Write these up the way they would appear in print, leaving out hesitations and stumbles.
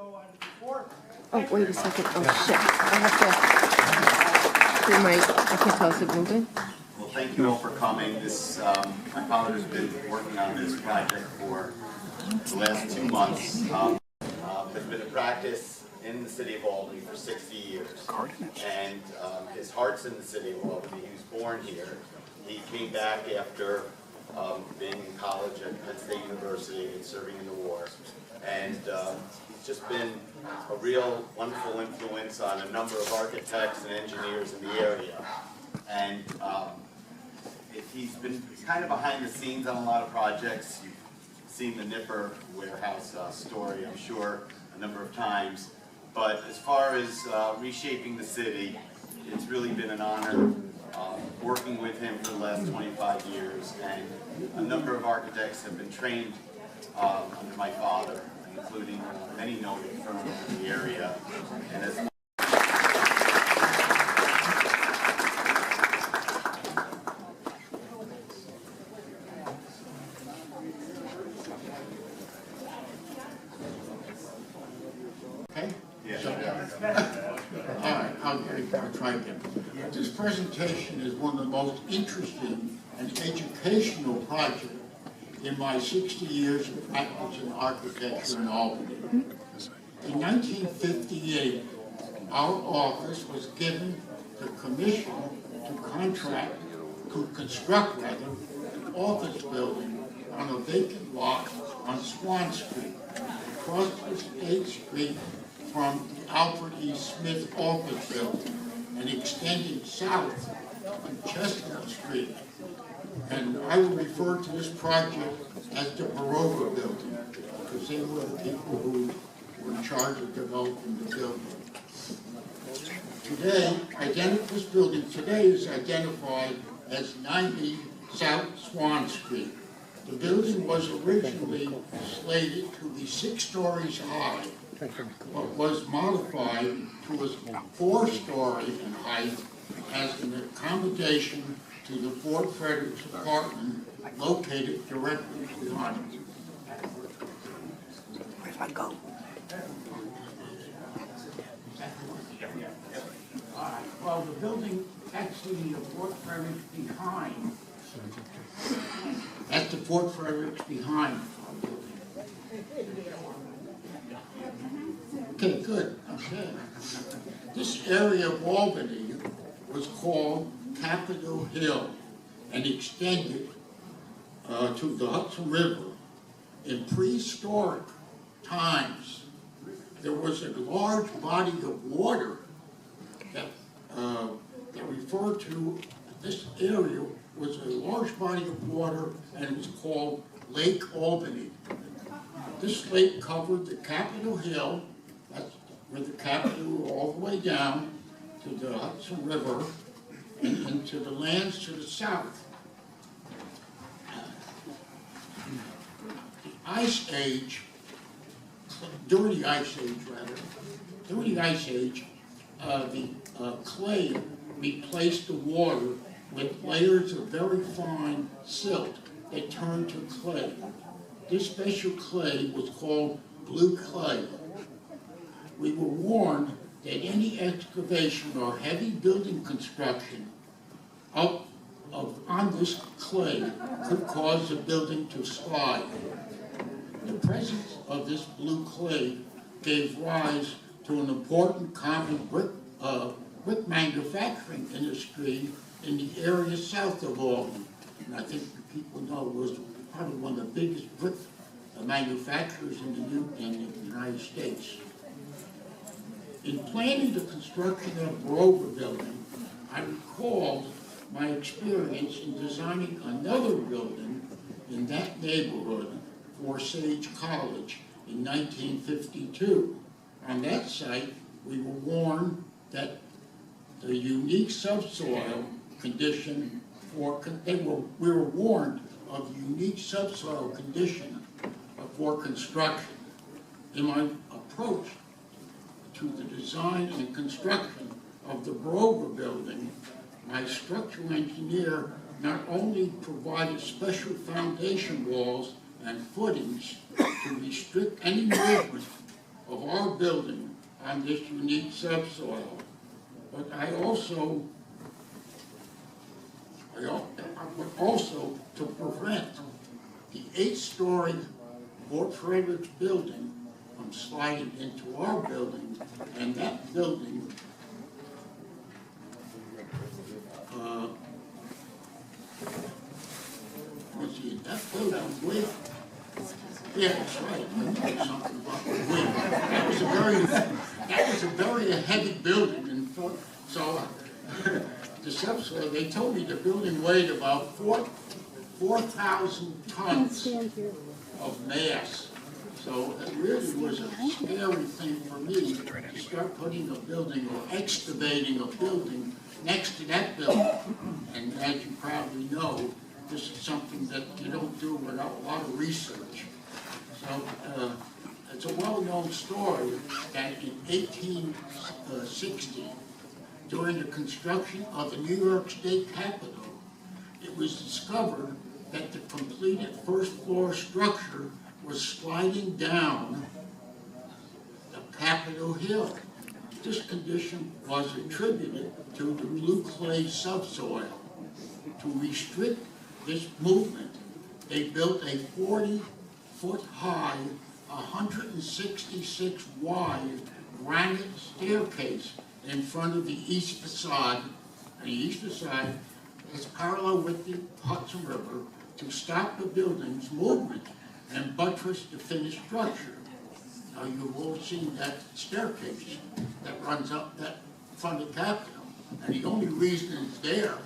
Oh, wait a second. Oh, shit. I have to do I can't tell if it's moving. Well, thank you all for coming. My father's been working on this project for the last 2 months. Has been in practice in the city of Albany for 60 years. And his heart's in the city of Albany. He was born here. He came back after being in college at Penn State University and serving in the war. And he's just been a real wonderful influence on a number of architects and engineers in the area. And he's been kind of behind the scenes on a lot of projects. You've seen the Nipper warehouse story, I'm sure, a number of times. But as far as reshaping the city, it's really been an honor working with him for the last 25 years. And a number of architects have been trained under my father, including many noted firms in the area. And as All right, I'll try again. This presentation is one of the most interesting and educational projects in my 60 years of practice in architecture in Albany. In 1958, our office was given the commission to construct an office building on a vacant lot on Swan Street, across the 8th Street from the Albert E. Smith office building and extending south on Chestnut Street. And I will refer to this project as the Baroga building because they were the people who were in charge of developing the building. Today, this building today is identified as 90 South Swan Street. The building was originally slated to be 6 stories high, but was modified to a 4-story in height as an accommodation to the Fort Frederick's apartment located directly behind it. Where's my go? Well, the building actually, the Fort Frederick's behind. That's the Fort Frederick's behind. Okay, good. Okay. This area of Albany was called Capitol Hill and extended to the Hudson River. In prehistoric times, there was a large body of water that referred to this area was a large body of water, and it was called Lake Albany. This lake covered the Capitol Hill, that's where the Capitol all the way down to the Hudson River and into the lands to the south. The Ice Age, during the Ice Age, the clay replaced the water with layers of very fine silt that turned to clay. This special clay was called blue clay. We were warned that any excavation or heavy building construction on this clay could cause the building to slide. The presence of this blue clay gave rise to an important common brick manufacturing industry in the area south of Albany. And I think people know it was probably one of the biggest brick manufacturers in the United States. In planning the construction of the Baroga building, I recalled my experience in designing another building in that neighborhood for Sage College in 1952. On that site, we were warned that the unique subsoil condition we were warned of unique subsoil condition for construction. In my approach to the design and construction of the Baroga building, my structural engineer not only provided special foundation walls and footings to restrict any movement of our building on this unique subsoil. But I would also to prevent the 8-story Fort Frederick's building from sliding into our building, and that building let's see, that building way up. Yeah, that's right. I'll tell you something about the wind. That was a very heavy building, and so the subsoil, they told me the building weighed about 4,000 tons of mass. So it really was a scary thing for me to start putting a building or excavating a building next to that building. And as you probably know, this is something that you don't do without a lot of research. So it's a well-known story that in 1860, during the construction of the New York State Capitol, it was discovered that the completed first-floor structure was sliding down the Capitol Hill. This condition was attributed to the blue clay subsoil. To restrict this movement, they built a 40-foot high, 166 wide granite staircase in front of the east facade. And the east facade is parallel with the Hudson River to stop the building's movement and buttress the finished structure. Now you've all seen that staircase that runs up that front of Capitol, and the only reason it's there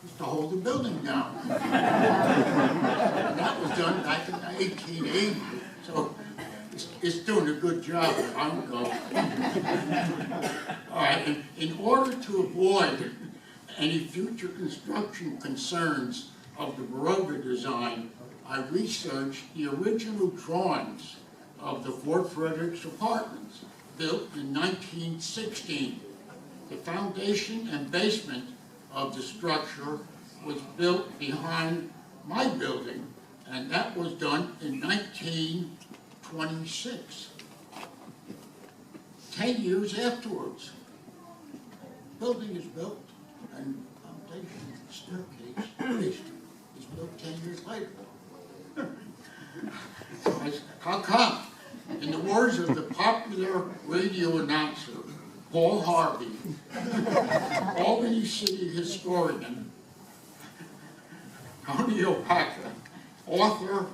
is to hold the building down. And that was done back in 1880, so it's doing a good job. I'm going. All right, in order to avoid any future construction concerns of the Baroga design, I researched the original drawings of the Fort Frederick's apartments, built in 1916. The foundation and basement of the structure was built behind my building, and that was done in 1926. 10 years afterwards, the building is built, and the foundation, staircase, basement is built 10 years later. How come? In the words of the popular radio announcer, Paul Harvey, Albany City historian, Tony Opaka, author,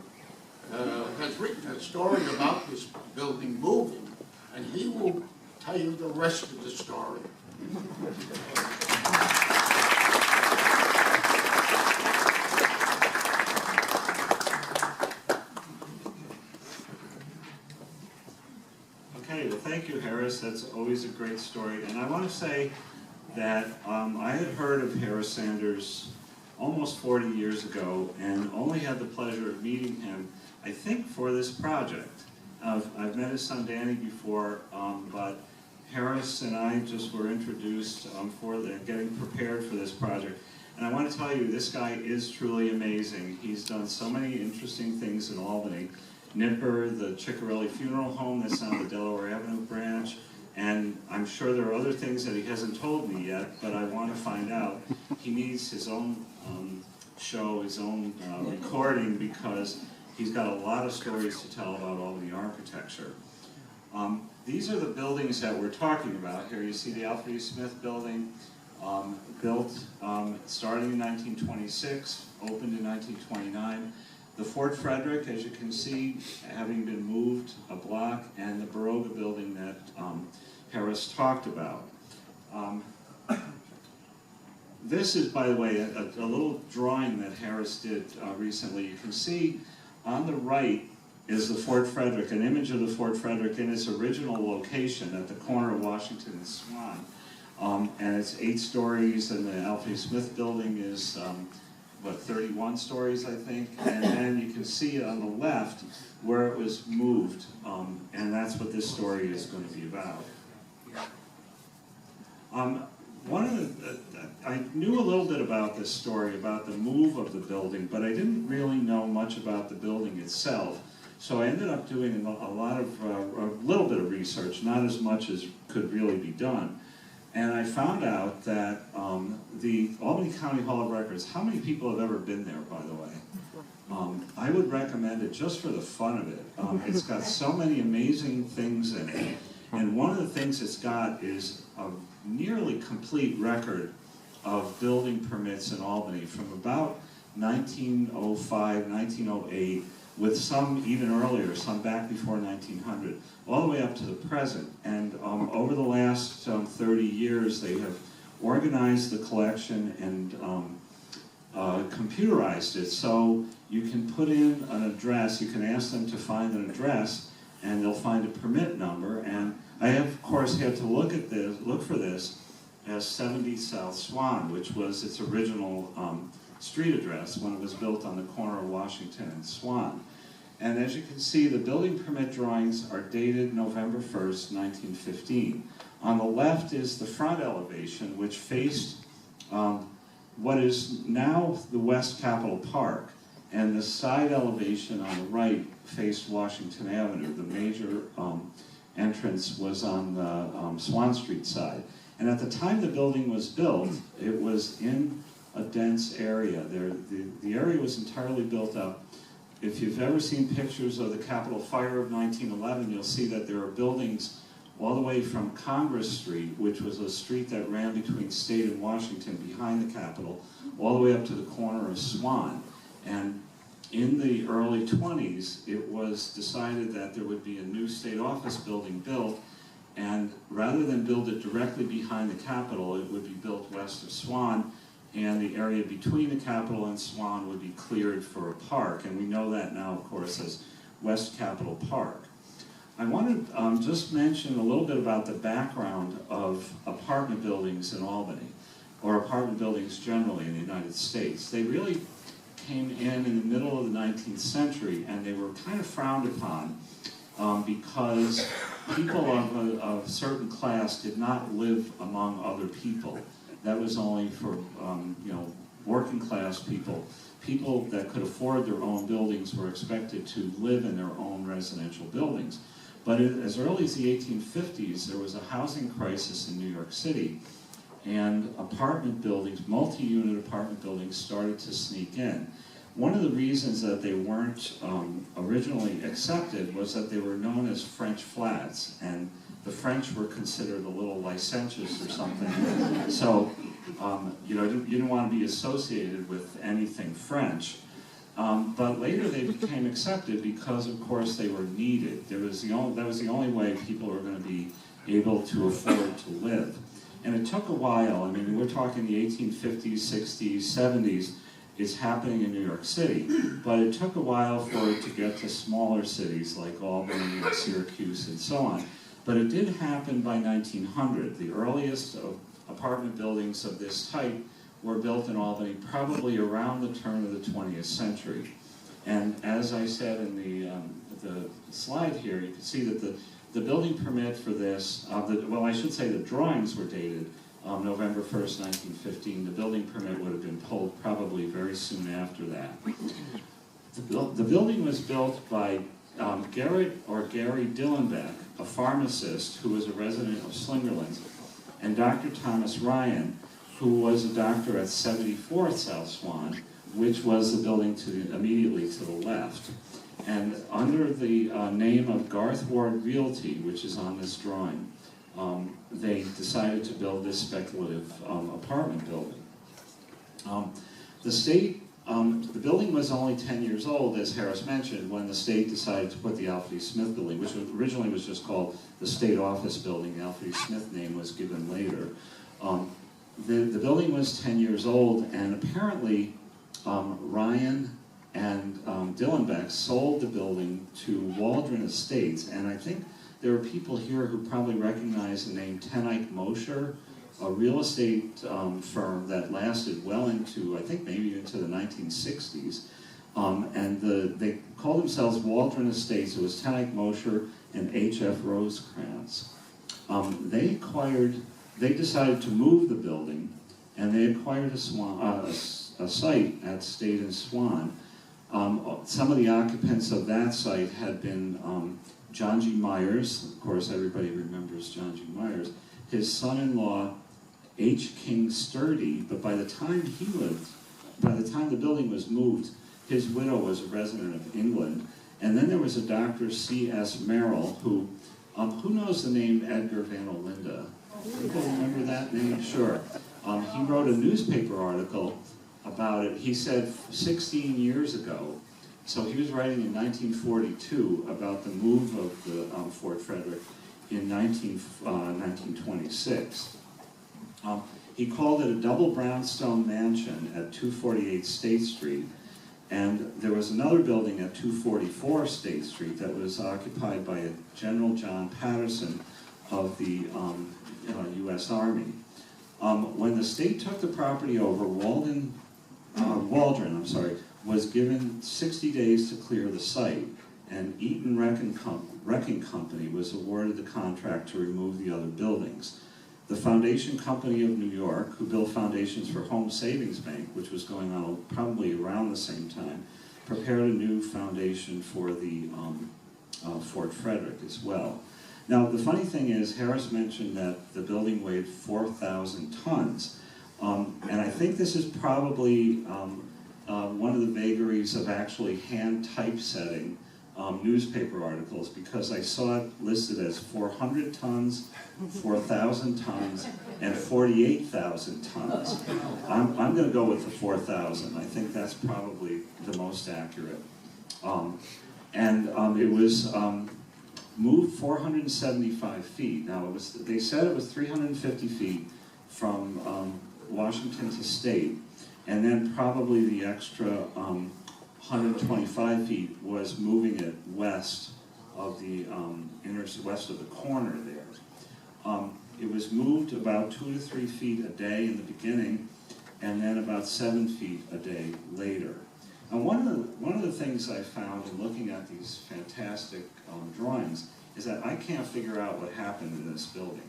has written a story about this building moving, and he will tell you the rest of the story. Okay, well, thank you, Harris. That's always a great story. And I want to say that I had heard of Harris Sanders almost 40 years ago and only had the pleasure of meeting him, I think, for this project. I've met his son Danny before, but Harris and I just were introduced for getting prepared for this project. And I want to tell you, this guy is truly amazing. He's done so many interesting things in Albany. Nipper, the Ciccarelli Funeral Home that's on the Delaware Avenue branch, and I'm sure there are other things that he hasn't told me yet, but I want to find out. He needs his own show, his own recording, because he's got a lot of stories to tell about Albany architecture. These are the buildings that we're talking about here. You see the Alfred E. Smith building, built starting in 1926, opened in 1929. The Fort Frederick, as you can see, having been moved a block, and the Baroga building that Harris talked about. This is, by the way, a little drawing that Harris did recently. You can see on the right is the Fort Frederick, an image of the Fort Frederick in its original location at the corner of Washington and Swan. And it's 8 stories, and the Alfred E. Smith building is 31 stories, I think, and then you can see on the left where it was moved, and that's what this story is going to be about. I knew a little bit about this story, about the move of the building, but I didn't really know much about the building itself. So I ended up doing a little bit of research, not as much as could really be done. And I found out that the Albany County Hall of Records, how many people have ever been there, by the way? I would recommend it just for the fun of it. It's got so many amazing things in it. And one of the things it's got is a nearly complete record of building permits in Albany from about 1905, 1908, with some even earlier, some back before 1900, all the way up to the present. And over the last 30 years, they have organized the collection and computerized it. So you can put in an address, you can ask them to find an address, and they'll find a permit number. And I, of course, had to look for this as 70 South Swan, which was its original street address when it was built on the corner of Washington and Swan. And as you can see, the building permit drawings are dated November 1st, 1915. On the left is the front elevation, which faced what is now the West Capitol Park, and the side elevation on the right faced Washington Avenue. The major entrance was on the Swan Street side. And at the time the building was built, it was in a dense area. The area was entirely built up. If you've ever seen pictures of the Capitol Fire of 1911, you'll see that there are buildings all the way from Congress Street, which was a street that ran between State and Washington behind the Capitol, all the way up to the corner of Swan. And in the early 20s, it was decided that there would be a new state office building built, and rather than build it directly behind the Capitol, it would be built west of Swan, and the area between the Capitol and Swan would be cleared for a park, and we know that now, of course, as West Capitol Park. I want to just mention a little bit about the background of apartment buildings in Albany, or apartment buildings generally in the United States. They really came in the middle of the 19th century, and they were kind of frowned upon because people of a certain class did not live among other people. That was only for working class people. People that could afford their own buildings were expected to live in their own residential buildings. But as early as the 1850s, there was a housing crisis in New York City, and apartment buildings, multi-unit apartment buildings, started to sneak in. One of the reasons that they weren't originally accepted was that they were known as French flats, and the French were considered a little licentious or something. So, you didn't want to be associated with anything French. But later they became accepted because, of course, they were needed. That was the only way people were going to be able to afford to live. And it took a while. I mean, we're talking the 1850s, 60s, 70s. It's happening in New York City. But it took a while for it to get to smaller cities like Albany and Syracuse and so on. But it did happen by 1900. The earliest apartment buildings of this type were built in Albany probably around the turn of the 20th century. And as I said in the slide here, you can see that the building permit for this, well, I should say the drawings were dated November 1st, 1915. The building permit would have been pulled probably very soon after that. The building was built by Gary Dillenbeck, a pharmacist who was a resident of Slingerland, and Dr. Thomas Ryan, who was a doctor at 74th South Swan, which was the building immediately to the left. And under the name of Garth Ward Realty, which is on this drawing, they decided to build this speculative apartment building. The building was only 10 years old, as Harris mentioned, when the state decided to put the Alfred E. Smith building, which originally was just called the State Office Building. The Alfred E. Smith name was given later. The building was 10 years old, and apparently Ryan and Dillenbeck sold the building to Waldron Estates, and I think there are people here who probably recognize the name Tenike Mosher, a real estate firm that lasted well into, I think maybe into the 1960s, and they called themselves Waldron Estates. It was Tenike Mosher and H.F. Rosecrans. They decided to move the building, and they acquired a site at State and Swan Some of the occupants of that site had been John G. Myers. Of course, everybody remembers John G. Myers. His son-in-law, H. King Sturdy, but by the time the building was moved, his widow was a resident of England. And then there was a Dr. C.S. Merrill, who knows the name Edgar Van Olinda? People remember that name? Sure. He wrote a newspaper article about it. He said 16 years ago, so he was writing in 1942 about the move of the Fort Frederick in 1926. He called it a double brownstone mansion at 248 State Street, and there was another building at 244 State Street that was occupied by General John Patterson of the U.S. Army. When the state took the property over, Waldron was given 60 days to clear the site, and Eaton Wrecking Company was awarded the contract to remove the other buildings. The Foundation Company of New York, who built foundations for Home Savings Bank, which was going on probably around the same time, prepared a new foundation for the Fort Frederick as well. Now, the funny thing is, Harris mentioned that the building weighed 4,000 tons. And I think this is probably one of the vagaries of actually hand typesetting newspaper articles, because I saw it listed as 400 tons, 4,000 tons, and 48,000 tons. I'm going to go with the 4,000. I think that's probably the most accurate. It was moved 475 feet. Now, they said it was 350 feet from Washington to State, and then probably the extra 125 feet was moving it west of the west of the corner there. It was moved about 2 to 3 feet a day in the beginning, and then about 7 feet a day later. And one of the things I found in looking at these fantastic drawings is that I can't figure out what happened in this building.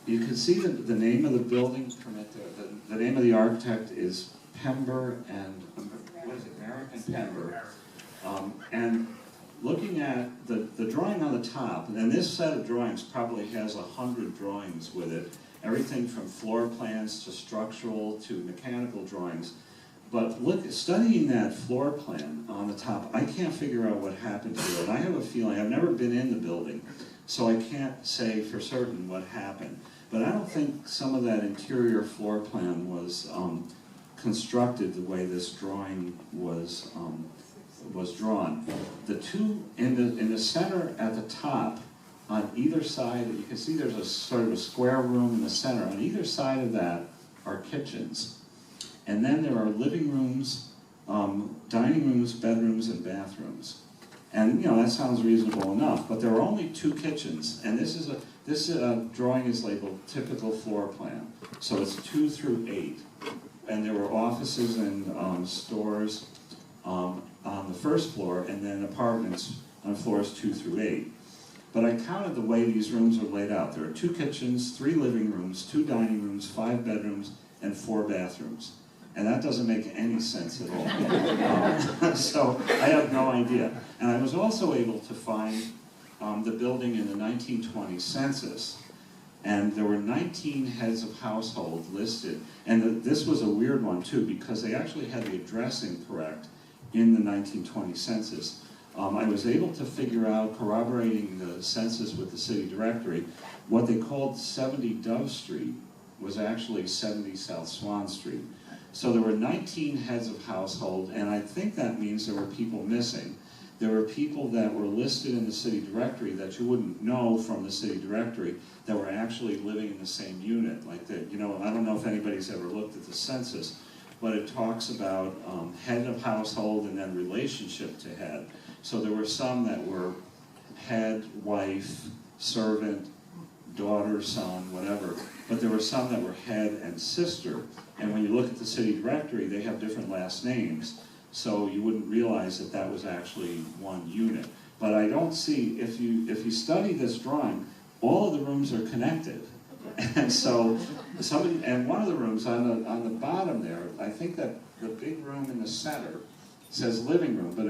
You can see the name of the building permit there. The name of the architect is Pember and, what is it, Merrick and Pember. And looking at the drawing on the top, and this set of drawings probably has 100 drawings with it, everything from floor plans to structural to mechanical drawings. But studying that floor plan on the top, I can't figure out what happened to it. I have a feeling, I've never been in the building, so I can't say for certain what happened. But I don't think some of that interior floor plan was constructed the way this drawing was drawn. The two in the center at the top, on either side, you can see there's a sort of a square room in the center. On either side of that are kitchens. And then there are living rooms, dining rooms, bedrooms, and bathrooms. And that sounds reasonable enough, but there are only 2 kitchens, and this drawing is labeled typical floor plan. So it's 2 through 8. And there were offices and stores on the first floor, and then apartments on floors 2 through 8. But I counted the way these rooms are laid out. There are 2 kitchens, 3 living rooms, 2 dining rooms, 5 bedrooms, and 4 bathrooms. And that doesn't make any sense at all. So I have no idea. And I was also able to find the building in the 1920 census. And there were 19 heads of household listed. And this was a weird one, too, because they actually had the addressing correct in the 1920 census. I was able to figure out, corroborating the census with the city directory, what they called 70 Dove Street was actually 70 South Swan Street. So there were 19 heads of household, and I think that means there were people missing. There were people that were listed in the city directory that you wouldn't know from the city directory that were actually living in the same unit. Like that, I don't know if anybody's ever looked at the census, but it talks about head of household and then relationship to head. So there were some that were head, wife, servant, daughter, son, whatever. But there were some that were head and sister. And when you look at the city directory, they have different last names. So you wouldn't realize that that was actually one unit. But I don't see, if you study this drawing, all of the rooms are connected. And so, and one of the rooms on the bottom there, I think that the big room in the center says living room, but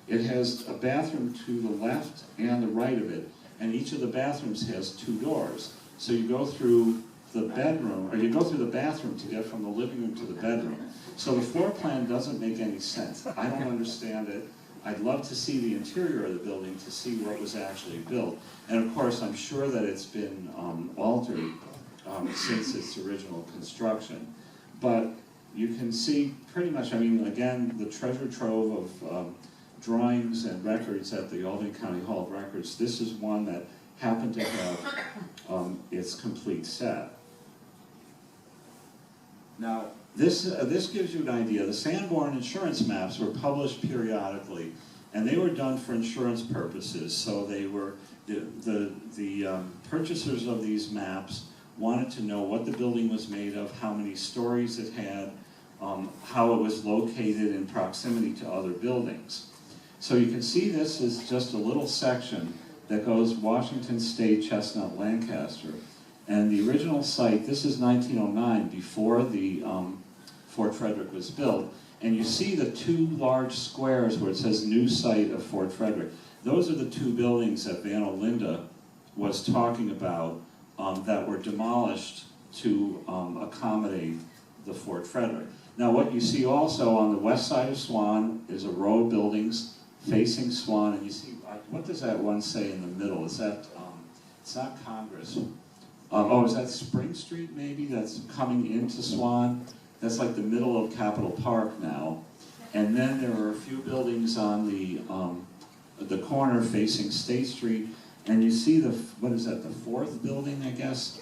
it has a bathroom to the left and the right of it, and each of the bathrooms has 2 doors. So you go through the bedroom, or you go through the bathroom to get from the living room to the bedroom. So the floor plan doesn't make any sense. I don't understand it. I'd love to see the interior of the building to see what was actually built. And of course, I'm sure that it's been altered since its original construction. But you can see pretty much, I mean, again, the treasure trove of drawings and records at the Albany County Hall of Records. This is one that happened to have its complete set. Now, this gives you an idea. The Sanborn insurance maps were published periodically, and they were done for insurance purposes. So they were, the purchasers of these maps wanted to know what the building was made of, how many stories it had, how it was located in proximity to other buildings. So you can see this is just a little section that goes Washington State, Chestnut, Lancaster. And the original site, this is 1909, before the Fort Frederick was built. And you see the 2 large squares where it says new site of Fort Frederick. Those are the 2 buildings that Van Olinda was talking about that were demolished to accommodate the Fort Frederick. Now what you see also on the west side of Swan is a row of buildings facing Swan, and you see, what does that one say in the middle? Is that, it's not Congress. Oh, is that Spring Street maybe that's coming into Swan? That's like the middle of Capitol Park now. And then there are a few buildings on the corner facing State Street, and you see the, what is that, the 4th building, I guess?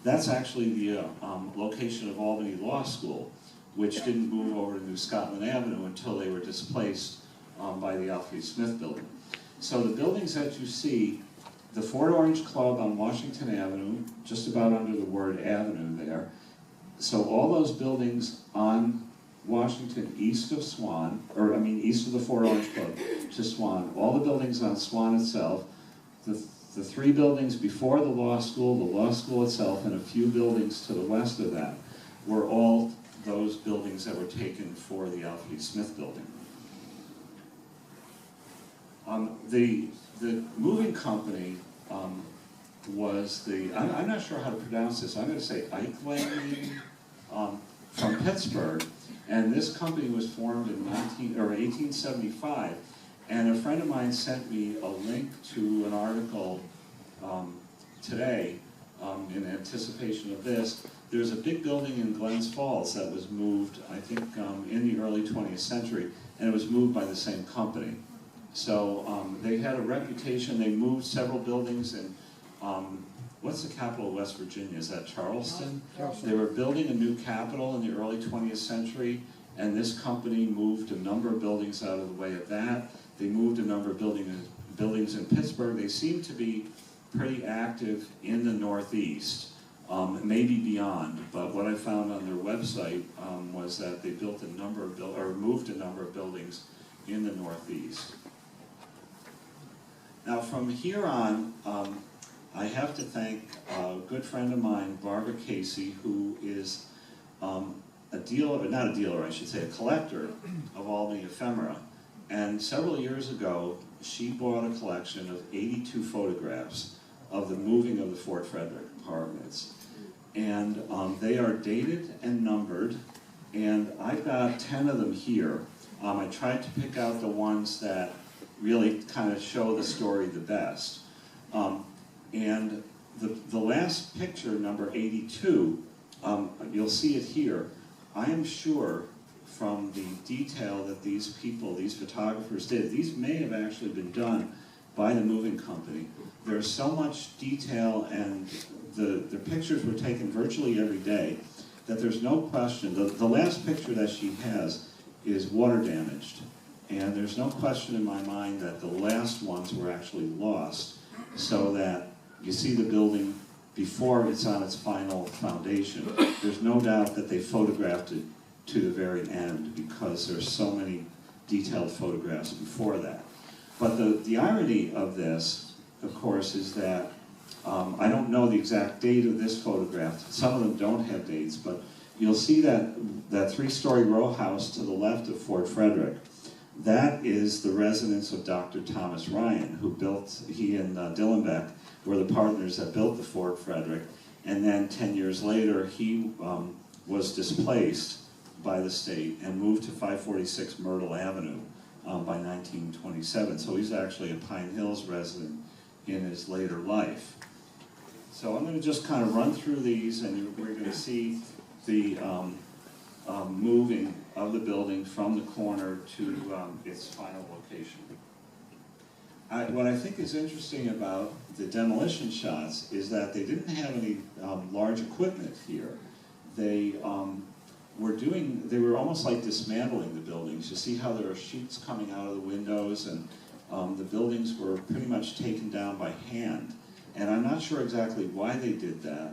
That's actually the location of Albany Law School, which didn't move over to New Scotland Avenue until they were displaced by the Alfred Smith building. So the buildings that you see, the Fort Orange Club on Washington Avenue, just about under the word Avenue there. So all those buildings on Washington east of Swan, or I mean east of the Fort Orange Club to Swan, all the buildings on Swan itself, the 3 buildings before the law school itself, and a few buildings to the west of that were all those buildings that were taken for the Alfred Smith building. The moving company was the, I'm not sure how to pronounce this, I'm going to say Eichlein from Pittsburgh, and this company was formed in 1875, and a friend of mine sent me a link to an article today in anticipation of this. There's a big building in Glens Falls that was moved, I think, in the early 20th century, and it was moved by the same company. So they had a reputation. They moved several buildings in, what's the capital of West Virginia? Is that Charleston? Charleston. They were building a new capital in the early 20th century, and this company moved a number of buildings out of the way of that. They moved a number of buildings in Pittsburgh. They seem to be pretty active in the Northeast, maybe beyond. But what I found on their website was that they built a number of moved a number of buildings in the Northeast. Now, from here on, I have to thank a good friend of mine, Barbara Casey, who is a dealer, not a dealer, I should say, a collector of Albany ephemera. And several years ago, she bought a collection of 82 photographs of the moving of the Fort Frederick apartments. And they are dated and numbered, and I've got 10 of them here. I tried to pick out the ones that really kind of show the story the best. And the last picture, number 82, you'll see it here. I am sure from the detail that these people, these photographers did, these may have actually been done by the moving company. There's so much detail, and the pictures were taken virtually every day that there's no question. The last picture that she has is water damaged. And there's no question in my mind that the last ones were actually lost, so that you see the building before it's on its final foundation. There's no doubt that they photographed it to the very end, because there's so many detailed photographs before that. But the irony of this, of course, is that I don't know the exact date of this photograph. Some of them don't have dates, but you'll see that three-story row house to the left of Fort Frederick. That is the residence of Dr. Thomas Ryan, who built, he and Dillenbeck were the partners that built the Fort Frederick. And then 10 years later, he was displaced by the state and moved to 546 Myrtle Avenue by 1927. So he's actually a Pine Hills resident in his later life. So I'm going to just kind of run through these, and we're going to see the moving of the building from the corner to its final location. What I think is interesting about the demolition shots is that they didn't have any large equipment here. They were almost like dismantling the buildings. You see how there are sheets coming out of the windows, and the buildings were pretty much taken down by hand. And I'm not sure exactly why they did that,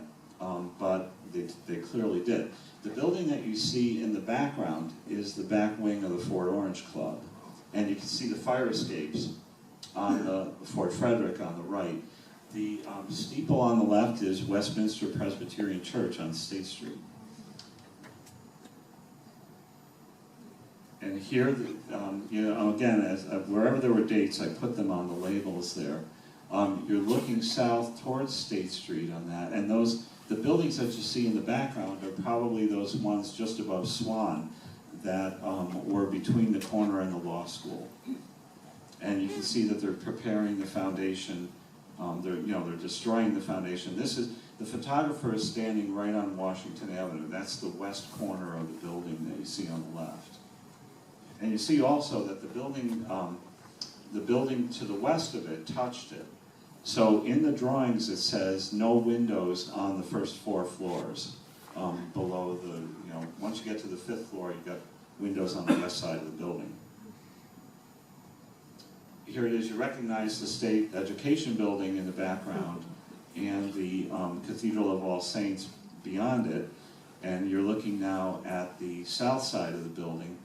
but they clearly did. The building that you see in the background is the back wing of the Fort Orange Club. And you can see the fire escapes on the Fort Frederick on the right. The steeple on the left is Westminster Presbyterian Church on State Street. And here, you know, again, wherever there were dates, I put them on the labels there. You're looking south towards State Street on that, and the buildings that you see in the background are probably those ones just above Swan that were between the corner and the law school. And you can see that they're preparing the foundation. They're destroying the foundation. The photographer is standing right on Washington Avenue. That's the west corner of the building that you see on the left. And you see also that the building to the west of it touched it. So in the drawings it says no windows on the first 4 floors. Below once you get to the 5th floor, you've got windows on the west side of the building. Here it is, you recognize the State Education Building in the background and the Cathedral of All Saints beyond it. And you're looking now at the south side of the building.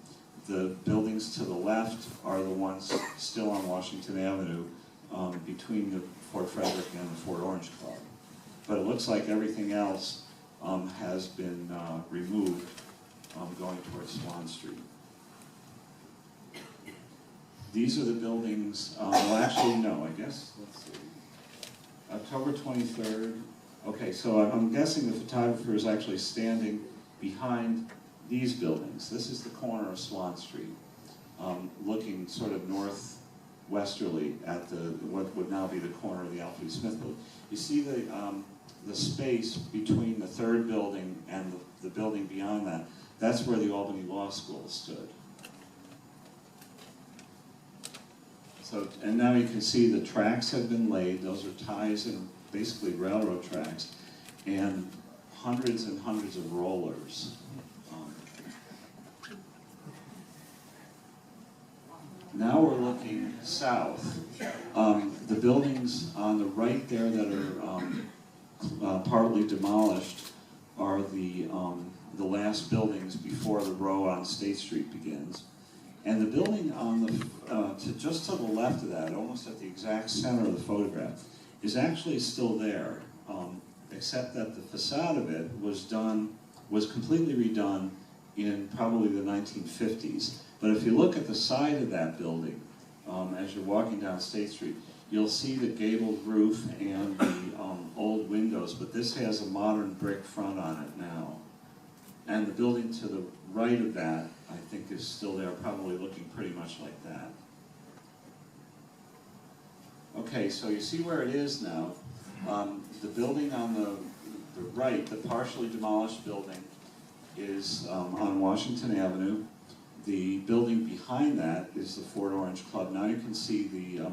The buildings to the left are the ones still on Washington Avenue between the Fort Frederick and the Fort Orange Club. But it looks like everything else has been removed going towards Swan Street. These are the buildings, well actually no, I guess, let's see. October 23rd. Okay, so I'm guessing the photographer is actually standing behind these buildings. This is the corner of Swan Street, looking sort of northwesterly at what would now be the corner of the Alfred Smith building. You see the space between the 3rd building and the building beyond that. That's where the Albany Law School stood. So, and now you can see the tracks have been laid. Those are ties and basically railroad tracks, and hundreds and hundreds of rollers. Now we're looking south. The buildings on the right there that are partly demolished are the last buildings before the row on State Street begins. And the building on the just to the left of that, almost at the exact center of the photograph, is actually still there, except that the facade of it was completely redone in probably the 1950s. But if you look at the side of that building, as you're walking down State Street, you'll see the gabled roof and the old windows, but this has a modern brick front on it now. And the building to the right of that, I think, is still there, probably looking pretty much like that. Okay, so you see where it is now. The building on the right, the partially demolished building, is on Washington Avenue. The building behind that is the Fort Orange Club. Now you can see the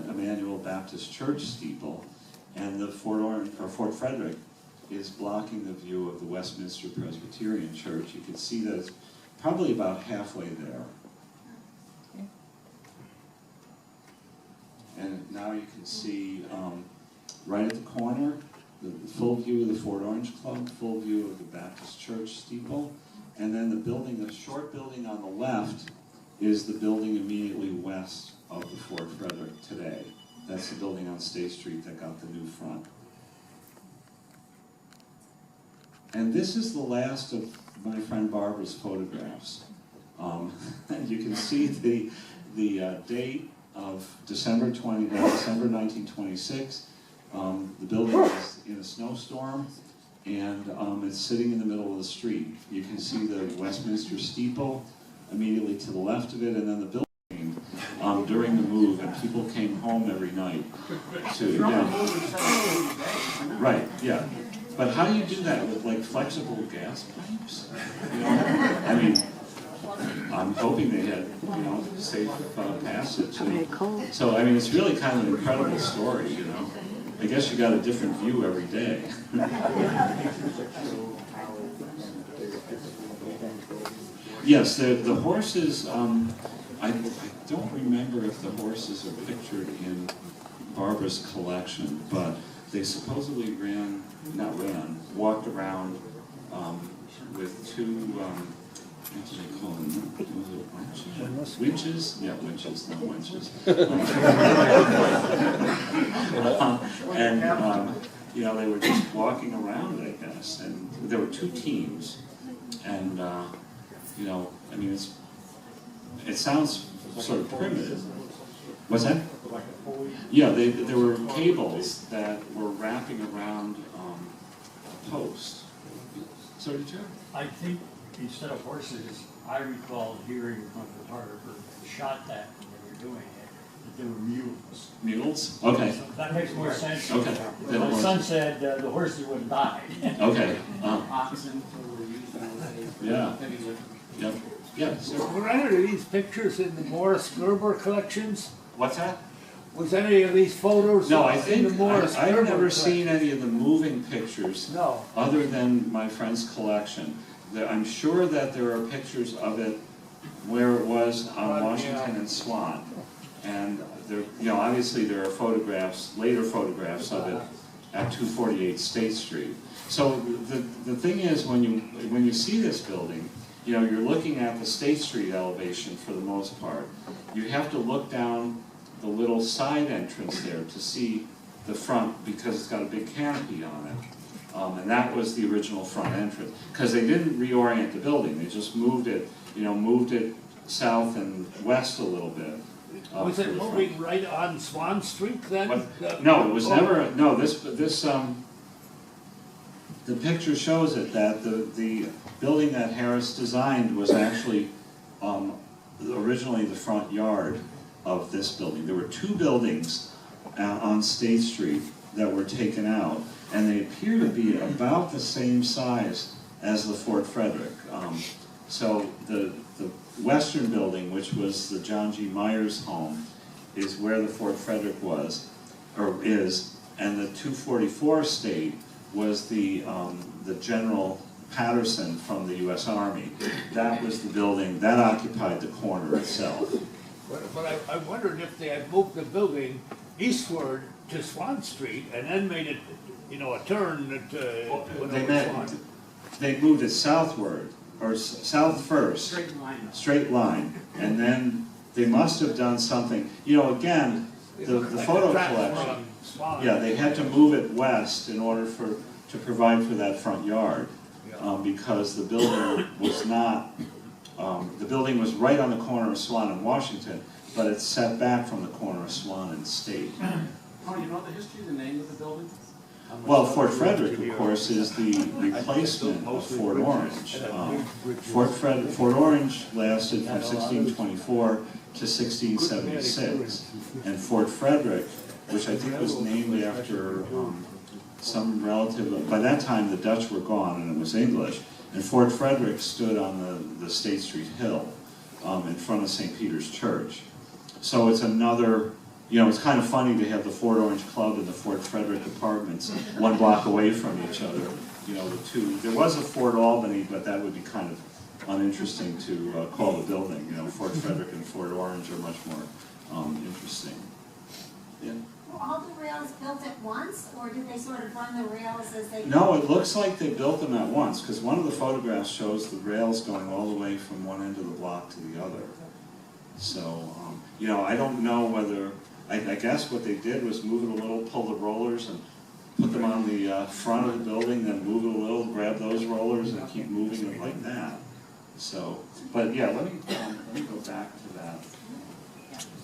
Emmanuel Baptist Church steeple, and the Fort Frederick is blocking the view of the Westminster Presbyterian Church. You can see that it's probably about halfway there. Okay. And now you can see right at the corner, the full view of the Fort Orange Club, full view of the Baptist Church steeple, and then the short building on the left is the building immediately west of the Fort Frederick today. That's the building on State Street that got the new front. And this is the last of my friend Barbara's photographs. And you can see the date of December 1926. The building is in a snowstorm, and it's sitting in the middle of the street. You can see the Westminster steeple immediately to the left of it, and then the building during the move, and people came home every night to, right, yeah. But how do you do that with like flexible gas pipes? You know, I mean, I'm hoping they had, you know, safe passage. And so, I mean, it's really kind of an incredible story, you know. I guess you got a different view every day. Yes, the horses, I don't remember if the horses are pictured in Barbara's collection, but they supposedly walked around with two, what do they call them? Winches? Yeah, winches, not winches. And, you know, they were just walking around, I guess, and there were two teams, and, you know, I mean, it sounds sort of primitive. What's that? Yeah, there were cables that were wrapping around a post. So did you? I think instead of horses, I recall hearing from a photographer who shot that when they were doing it, that they were mules. Mules? Okay. So that makes more sense. Okay. My son said the horses would have died. Okay. Oxen were used in those days. Yeah. Yep. Yeah. So, Were any of these pictures in the Morris Gerber collections? what's that? Was any of these photos No, I in think the Morris I've Gerber never collection? seen any of the moving pictures No. other than my friend's collection. I'm sure that there are pictures of it where it was on Washington and Swan. And there, you know, obviously there are photographs, later photographs of it at 248 State Street. So the thing is, when you see this building, you know, you're looking at the State Street elevation for the most part. You have to look down the little side entrance there to see the front, because it's got a big canopy on it. And that was the original front entrance. Because they didn't reorient the building, they just moved it, you know, moved it south and west a little bit. Was it moving right on Swan Street then? No, it was never, no, the picture shows it, that the building that Harris designed was actually originally the front yard of this building. There were two buildings on State Street that were taken out, and they appear to be about the same size as the Fort Frederick. So the western building, which was the John G. Myers home, is where the Fort Frederick was, or is, and the 244 State was the General Patterson from the U.S. Army. That was the building, that occupied the corner itself. But I wondered if they had moved the building eastward to Swan Street and then made it, you know, a turn They moved it southward, or south first. Straight line. And then they must have done something, you know, again, the photo collection. Yeah, they had to move it west in order to provide for that front yard, because the building was not, the building was right on the corner of Swan and Washington, but it's set back from the corner of Swan and State. Oh, you know the history of the name of the building? Well, Fort Frederick, of course, is the replacement of Fort Orange. Fort Orange lasted from 1624 to 1676, and Fort Frederick, which I think was named after some relative, by that time the Dutch were gone and it was English, and Fort Frederick stood on the State Street Hill in front of St. Peter's Church. So it's another, you know, it's kind of funny to have the Fort Orange Club and the Fort Frederick apartments 1 block away from each other. You know, the two, there was a Fort Albany, but that would be kind of uninteresting to call the building. You know, Fort Frederick and Fort Orange are much more interesting. Yeah. Were all the rails built at once, or did they sort of run the rails as they... No, it looks like they built them at once, because one of the photographs shows the rails going all the way from one end of the block to the other. So, you know, I don't know whether I guess what they did was move it a little, pull the rollers and put them on the front of the building, then move it a little, grab those rollers and keep moving it like that. So, but yeah, let me go back to that.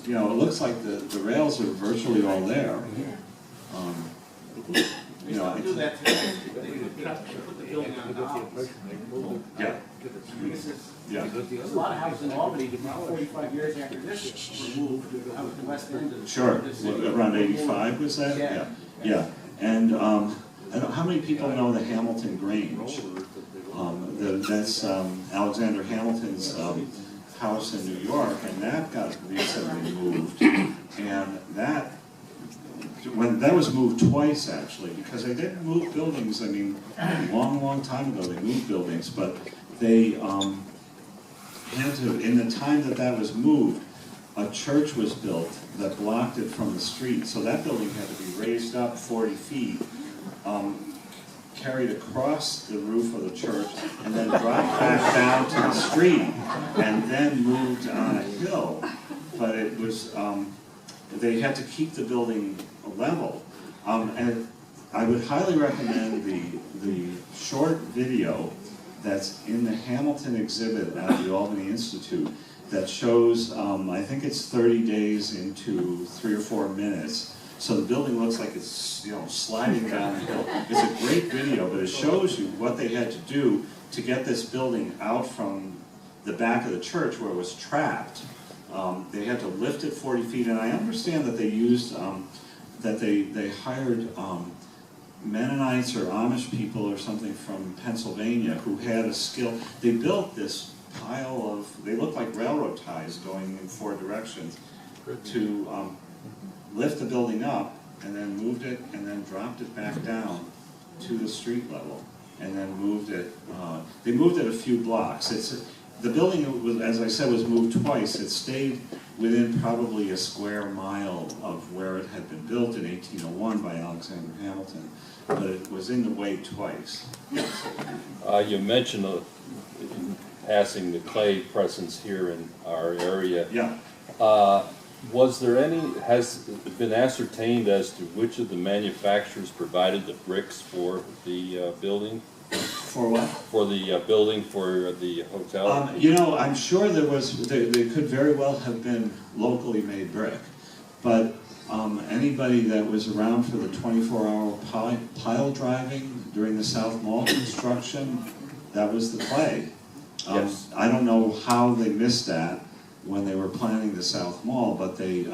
You know, it looks like the rails are virtually all there. You know, Do that today. They put the building on the yeah, yeah. There's a lot of houses in Albany, 45 years after this, were moved out of the west end of the Sure, city. around 85 was that? Yeah. Yeah, and I don't know, how many people know the Hamilton Grange? That's Alexander Hamilton's house in New York, and that got recently moved. And that was moved twice actually, because they didn't move buildings, I mean, a long time ago they moved buildings, but they had to, in the time that was moved, a church was built that blocked it from the street, so that building had to be raised up 40 feet, carried across the roof of the church, and then dropped back down to the street, and then moved on a hill. But it was, they had to keep the building level. And I would highly recommend the short video that's in the Hamilton exhibit at the Albany Institute that shows, I think it's 30 days into 3 or 4 minutes. So the building looks like it's, you know, sliding down the hill. It's a great video, but it shows you what they had to do to get this building out from the back of the church where it was trapped. They had to lift it 40 feet, and I understand that they used, that they hired Mennonites or Amish people or something from Pennsylvania who had a skill. They built this pile of, they looked like railroad ties going in 4 directions to lift the building up, and then moved it, and then dropped it back down to the street level, and then moved it, they moved it a few blocks. The building, was, as I said, was moved twice. It stayed within probably a square mile of where it had been built in 1801 by Alexander Hamilton, but it was in the way twice. You mentioned in passing the clay presence here in our area. Yeah. Was there any, has it been ascertained as to which of the manufacturers provided the bricks for the building? For what? For the building for the hotel? You know, I'm sure there was, they could very well have been locally made brick, but anybody that was around for the 24-hour pile driving during the South Mall construction, that was the clay. Yes. I don't know how they missed that when they were planning the South Mall, but they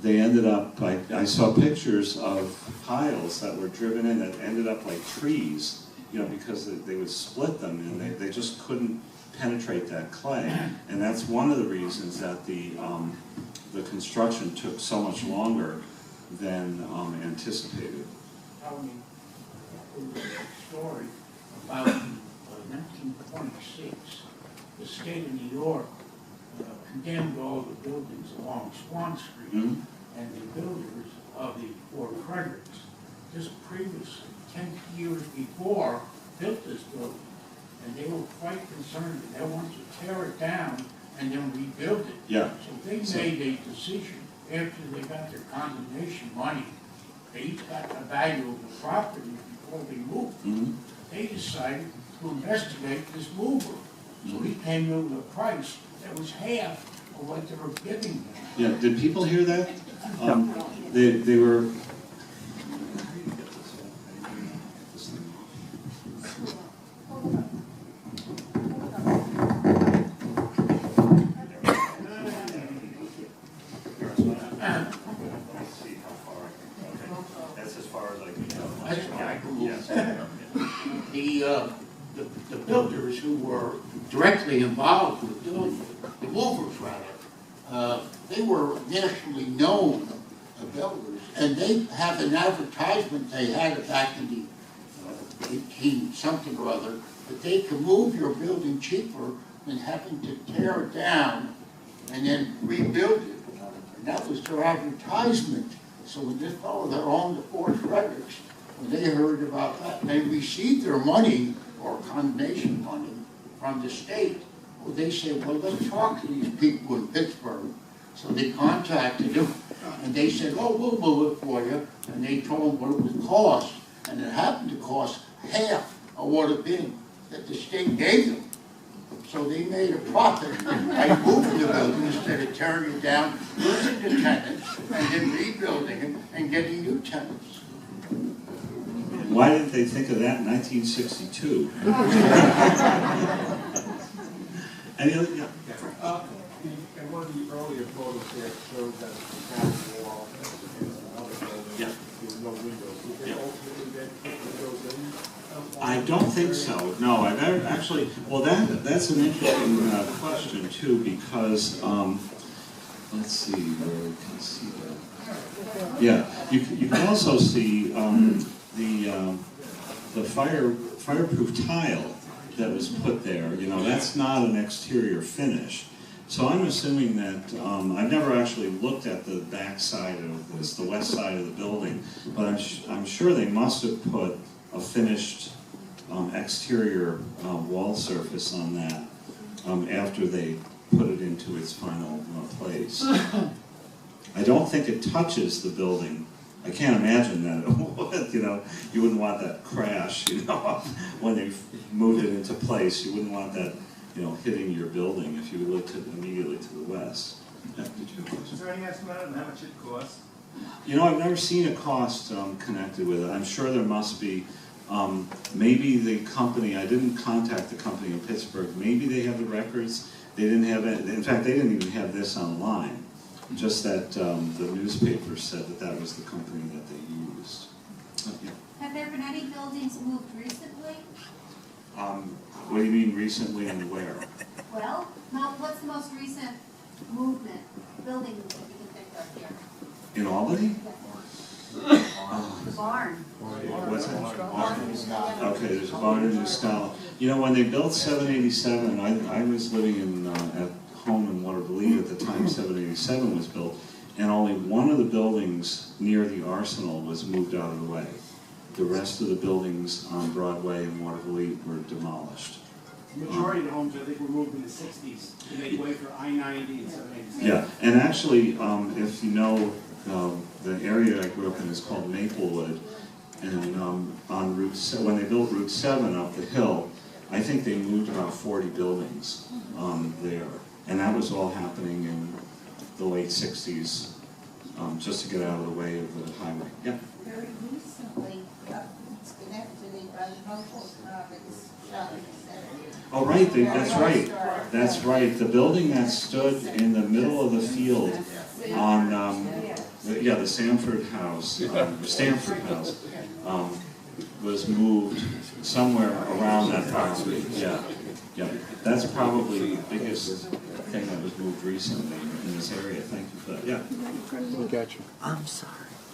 ended up, I saw pictures of piles that were driven in that ended up like trees, you know, because they would split them and they just couldn't penetrate that clay. And that's one of the reasons that the construction took so much longer than anticipated. Tell me a story about 1926. The state of New York condemned all the buildings along Swan Street, and the builders of the Fort Fredericks, just previously, 10 years before, built this building. And they were quite concerned that they wanted to tear it down and then rebuild it. Yeah. So they made a decision after they got their condemnation money. They each got the value of the property before they moved. They decided to investigate this mover. So he came in with a price that was half of what they were giving them. Yeah, did people hear that? They were... That's as far as I can go. That's why I can move. The builders who were directly involved with building, the movers rather, they were nationally known builders, and they have an advertisement they had back in the 18 something or other, that they could move your building cheaper than having to tear it down and then rebuild it. And that was their advertisement. So when this fellow that owned the Fort Fredericks, when they heard about that, they received their money, or condemnation money, from the state. Well, they said, well, let's talk to these people in Pittsburgh. So they contacted him, and they said, oh, we'll move it for you. And they told him what it would cost, and it happened to cost half of what it bid that the state gave them. So they made a profit by moving the building instead of tearing it down, losing the tenants, and then rebuilding it and getting new tenants. Why didn't they think of that in 1962? Any other, yeah. And one of the earlier photos there showed that the back wall is another building. Yeah. With no windows. Did they Yeah. ultimately then put windows in? I don't think so. No, I've actually. Well, that's an interesting question too, because let's see where we can see that. Yeah, you can also see the fireproof tile that was put there. You know, that's not an exterior finish. So I'm assuming that I've never actually looked at the back side of this, the west side of the building, but I'm sure they must have put a finished exterior wall surface on that after they put it into its final place. I don't think it touches the building. I can't imagine that it would, you know, you wouldn't want that crash, you know, when they moved it into place. You wouldn't want that, you know, hitting your building if you looked immediately to the west. Yeah, did you have a question? Is there any estimate on how much it costs? You know, I've never seen a cost connected with it. I'm sure there must be. Maybe the company, I didn't contact the company in Pittsburgh, maybe they have the records. They didn't have it. In fact, they didn't even have this online. Just that the newspaper said that that was the company that they used. Yeah. Have there been any buildings moved recently? What do you mean recently and where? Well, what's the most recent movement, building movement you can think of here? In Albany? The barn. What's that? Okay, there's a barn in New Scala. You know, when they built 787, I was living in at home in Waterville at the time 787 was built, and only one of the buildings near the Arsenal was moved out of the way. The rest of the buildings on Broadway and Waterville were demolished. The majority of the homes, I think, were moved in the 60s to make way for I-90 and 787. Yeah, and actually, if you know, the area I grew up in is called Maplewood, and on Route 7, when they built Route 7 up the hill, I think they moved about 40 buildings there, and that was all happening in the late 60s, just to get out of the way of the highway. Yeah. Very recently, Schenectady by the Noble Comics Shopping Center. Oh, right, that's right. That's right. The building that stood in the middle of the field on, the Sanford House, Stanford House, was moved somewhere around that property. Yeah, yeah. That's probably the biggest thing that was moved recently in this area. Thank you for that. Yeah. I'm sorry.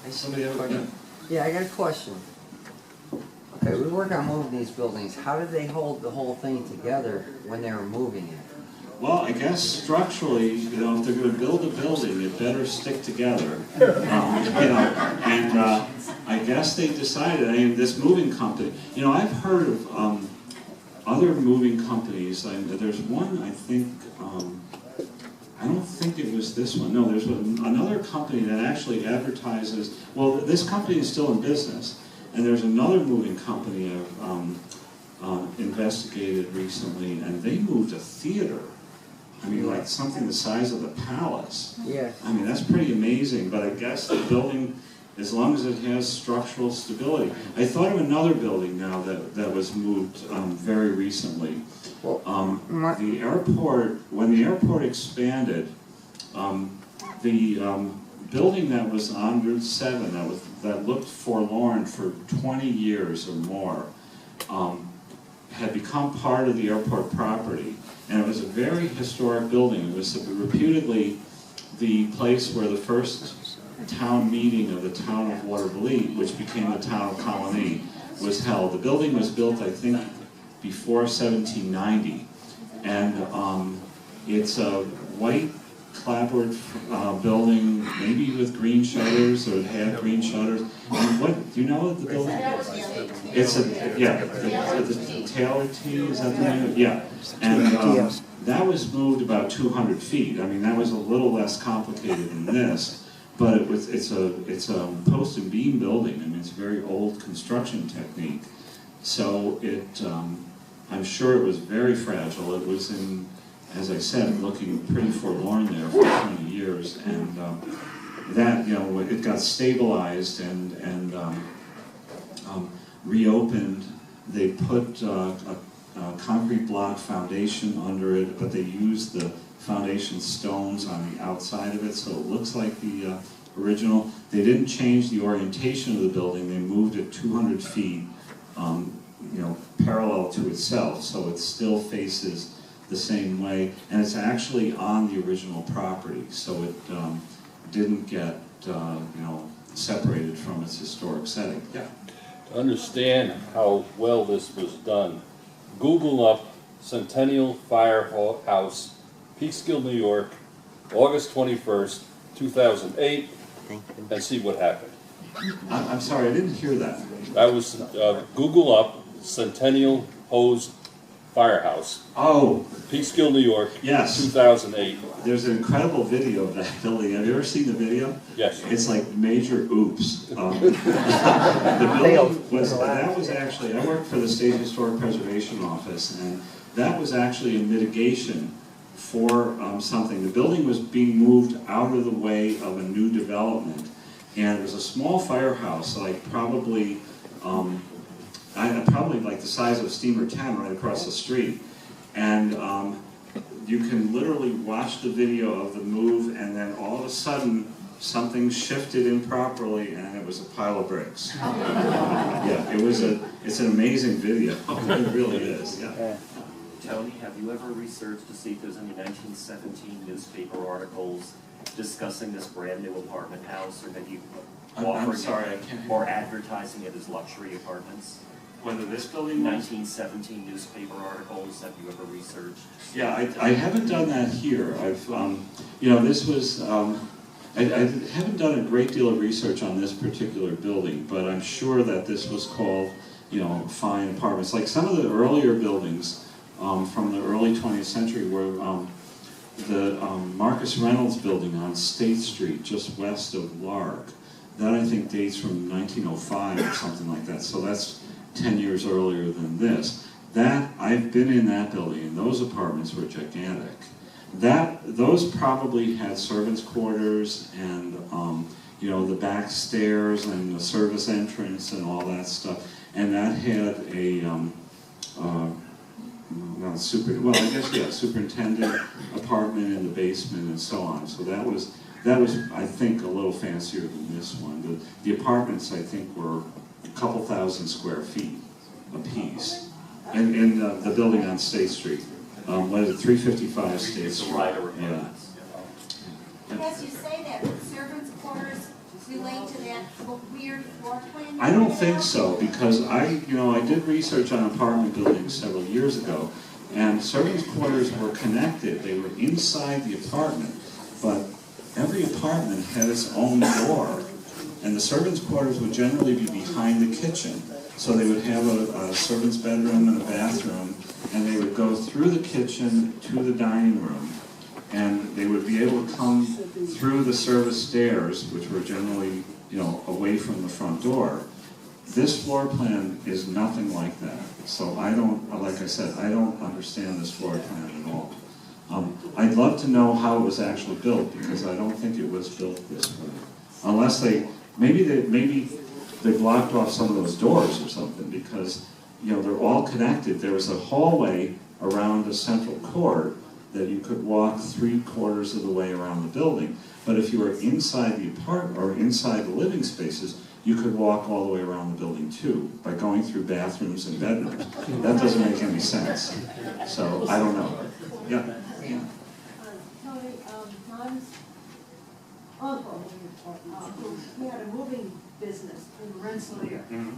Somebody have a question? Yeah, I got a question. Okay, we work on moving these buildings. How did they hold the whole thing together when they were moving it? Well, I guess structurally, you know, if they're going to build a building, it better stick together. You know, and I guess they decided. I mean, this moving company. You know, I've heard of other moving companies. There's one, I think. I don't think it was this one. No, there's another company that actually advertises. Well, this company is still in business, and there's another moving company I've investigated recently, and they moved a theater. I mean, like something the size of the palace. Yeah. I mean, that's pretty amazing, but I guess the building, as long as it has structural stability. I thought of another building now that was moved very recently. The airport, when the airport expanded, the building that was on Route 7 that looked forlorn for 20 years or more had become part of the airport property. And it was a very historic building. It was reputedly the place where the first town meeting of the town of Waterville, which became the town of Albany, was held. The building was built, I think, before 1790. And it's a white clapboard building, maybe with green shutters, or it had green shutters. And what, do you know what the building is? It's a, yeah, the Taylor T, is that the name? Yeah. And that was moved about 200 feet. I mean, that was a little less complicated than this, but it's a post and beam building. I mean, it's a very old construction technique. So I'm sure it was very fragile. It was in, as I said, looking pretty forlorn there for 20 years, and that, you know, it got stabilized and reopened. They put a concrete block foundation under it, but they used the foundation stones on the outside of it, so it looks like the original. They didn't change the orientation of the building. They moved it 200 feet, you know, parallel to itself, so it still faces the same way, and it's actually on the original property, so it didn't get you know, separated from its historic setting. Yeah. To understand how well this was done, Google up Centennial Firehouse, Peekskill, New York, August 21st, 2008, and see what happened. I'm sorry, I didn't hear that. That was Google up Centennial Hose Firehouse. Oh, Peekskill, New York. Yes. 2008. There's an incredible video of that building. Have you ever seen the video? Yes. It's like major oops. The building was, that was actually, I worked for the State Historic Preservation Office, and that was actually a mitigation for something. The building was being moved out of the way of a new development, and it was a small firehouse, like probably like the size of Steamer 10 right across the street. And you can literally watch the video of the move, and then all of a sudden something shifted improperly, and it was a pile of bricks. Yeah, it's an amazing video. It really is. Yeah. Tony, have you ever researched to see if there's any 1917 newspaper articles discussing this brand new apartment house, or maybe I'm sorry, I can't. or advertising it as luxury apartments? Whether this building was? 1917 newspaper articles, have you ever researched? Yeah, I haven't done that here. I've, you know, this was, I haven't done a great deal of research on this particular building, but I'm sure that this was called, you know, fine apartments. Like some of the earlier buildings from the early 20th century were the Marcus Reynolds building on State Street, just west of Lark. That I think dates from 1905 or something like that. So that's 10 years earlier than this. That, I've been in that building, and those apartments were gigantic. Those probably had servants' quarters and you know, the back stairs and the service entrance and all that stuff. And that had a superintendent apartment in the basement and so on. So that was, I think, a little fancier than this one. The apartments, I think, were a couple thousand square feet apiece in the building on State Street. What is it, 355 State Street? Yeah. As you say that, would servants' quarters relate to that weird floor plan? I don't think so, because I did research on apartment buildings several years ago, and servants' quarters were connected. They were inside the apartment, but every apartment had its own door, and the servants' quarters would generally be behind the kitchen. So they would have a servant's bedroom and a bathroom, and they would go through the kitchen to the dining room, and they would be able to come through the service stairs, which were generally, you know, away from the front door. This floor plan is nothing like that. So I don't, like I said, I don't understand this floor plan at all. I'd love to know how it was actually built, because I don't think it was built this way. Unless maybe they blocked off some of those doors or something, because, you know, they're all connected. There was a hallway around the central court that you could walk 3/4 of the way around the building. But if you were inside the apartment or inside the living spaces, you could walk all the way around the building too, by going through bathrooms and bedrooms. That doesn't make any sense. So I don't know. Yeah. Tony, Tom's uncle, he had a moving business in Rensselaer, in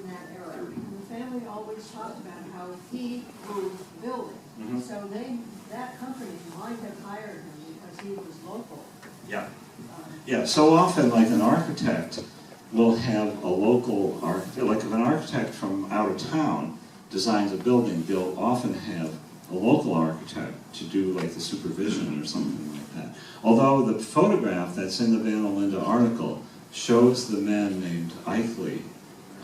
that era. And the family always talked about how he moved the building. So that company might have hired him because see it as local. Yeah. Yeah, so often, like an architect will have a local architect, like if an architect from out of town designs a building, they'll often have a local architect to do like the supervision or something like that. Although the photograph that's in the Van Olinda article shows the man named Eichley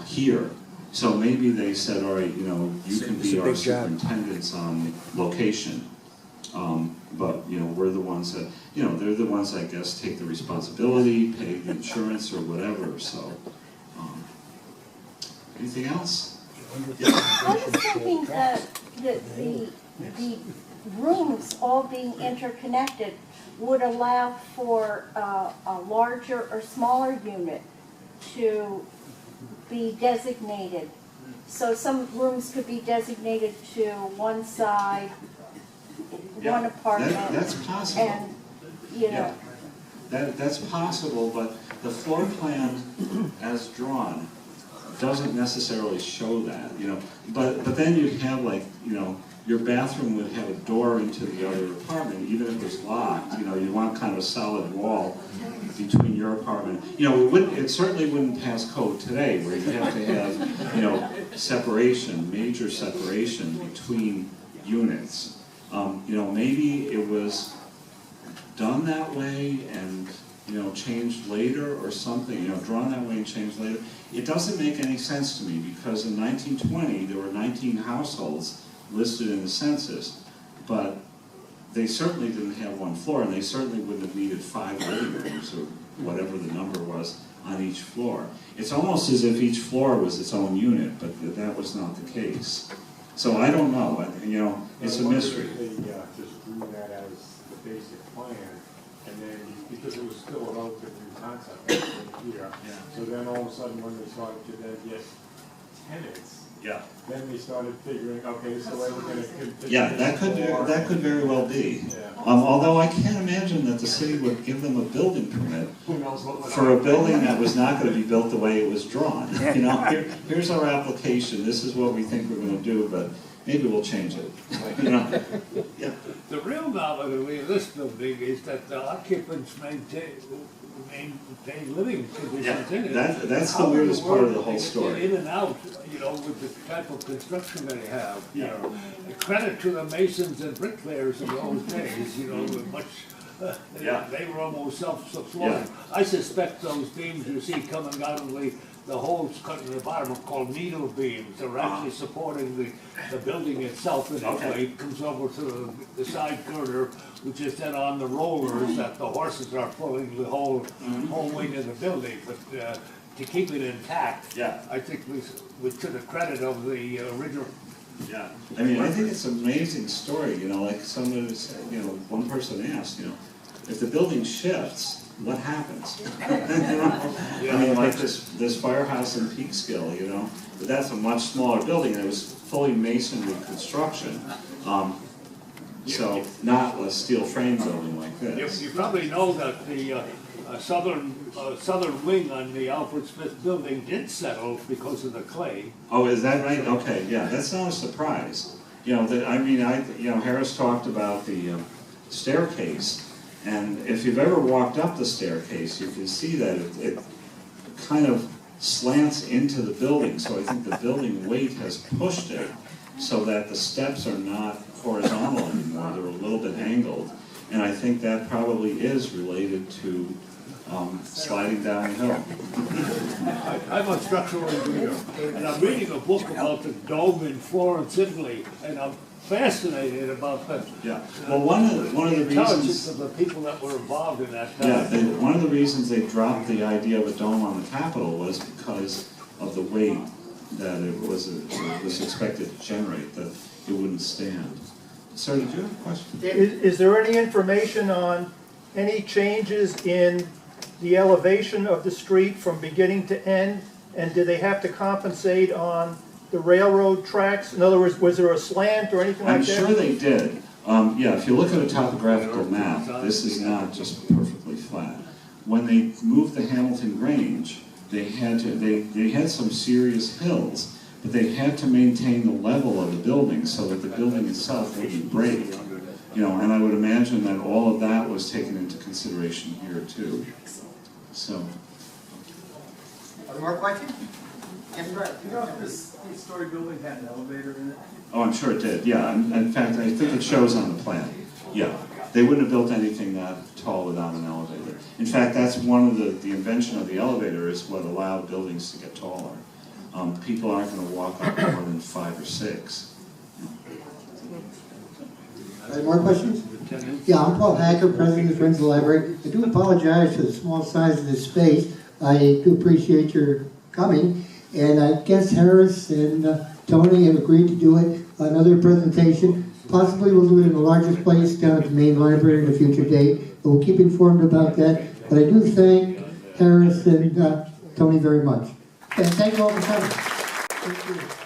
here. So maybe they said, all right, you know, you can be our superintendents on location. But, you know, we're the ones that, you know, they're the ones, I guess, take the responsibility, pay the insurance or whatever, so. Anything else? Yeah. I was thinking that the rooms all being interconnected would allow for a larger or smaller unit to be designated. So some rooms could be designated to one side, one apartment. That's possible. And, you know. That's possible, but the floor plan as drawn doesn't necessarily show that, you know. But then you'd have like, you know, your bathroom would have a door into the other apartment, even if it's locked. You know, you want kind of a solid wall between your apartment. You know, it certainly wouldn't pass code today, where you have to have, you know, separation, major separation between units. You know, maybe it was done that way and, you know, changed later or something, you know, drawn that way and changed later. It doesn't make any sense to me, because in 1920 there were 19 households listed in the census, but they certainly didn't have one floor, and they certainly wouldn't have needed 5 living rooms or whatever the number was on each floor. It's almost as if each floor was its own unit, but that was not the case. So I don't know, you know, it's a mystery. They just drew that as the basic plan, and then, because it was still a relatively new concept here, so then all of a sudden when they started to then get tenants, then they started figuring, okay, so we're going to continue. Yeah, that could very well be. Although I can't imagine that the city would give them a building permit for a building that was not going to be built the way it was drawn. You know, here's our application. This is what we think we're going to do, but maybe we'll change it. You know. Yeah. The real novelty of this building is that the occupants maintain living conditions in it. That's the weirdest part of the whole story. In and out, you know, with the type of construction they have, you know. Credit to the masons and bricklayers of those days, you know, with much, they were almost self-supporting. I suspect those beams you see coming out of the holes cut in the bottom are called needle beams. They're actually supporting the building itself, and it comes over to the side girder, which is then on the rollers that the horses are pulling the whole weight of the building. But to keep it intact, I think we to the credit of the original. Yeah, I mean, I think it's an amazing story. You know, like somebody said, you know, one person asked, you know, if the building shifts, what happens? You know? I mean, like this firehouse in Peekskill, you know, but that's a much smaller building, and it was fully masonry construction. So not a steel frame building like this. You probably know that the southern wing on the Alfred Smith building did settle because of the clay. Oh, is that right? Okay, yeah, that's not a surprise. You know, you know, Harris talked about the staircase. And if you've ever walked up the staircase, you can see that it kind of slants into the building. So I think the building weight has pushed it so that the steps are not horizontal anymore. They're a little bit angled. And I think that probably is related to sliding downhill. I'm a structural engineer, and I'm reading a book about the dome in Florence, Italy, and I'm fascinated about the Well, one of the reasons of the people that were involved in that. One of the reasons they dropped the idea of a dome on the Capitol was because of the weight that it was expected to generate, that it wouldn't stand. Sir, did you have a question? Is there any information on any changes in the elevation of the street from beginning to end? And do they have to compensate on the railroad tracks? In other words, was there a slant or anything like that? I'm sure they did. Yeah, if you look at a topographical map, this is not just perfectly flat. When they moved the Hamilton Grange, they had some serious hills, but they had to maintain the level of the building so that the building itself wouldn't break. And I would imagine that all of that was taken into consideration here too. So. Other more questions? Yes, Right, you know if this 8-story building had an elevator in it? Oh, I'm sure it did, yeah. In fact, I think it shows on the plan. Yeah. They wouldn't have built anything that tall without an elevator. In fact, that's one of the invention of the elevator is what allowed buildings to get taller. People aren't going to walk up more than 5 or 6. Any more questions? Yeah, I'm Paul Hacker, President of Friends of the Library. I do apologize for the small size of this space. I do appreciate your coming. And I guess Harris and Tony have agreed to do it, another presentation. Possibly we'll do it in the largest place down at the main library at a future date. But we'll keep informed about that. But I do thank Harris and Tony very much. And thank you all for coming. Thank you.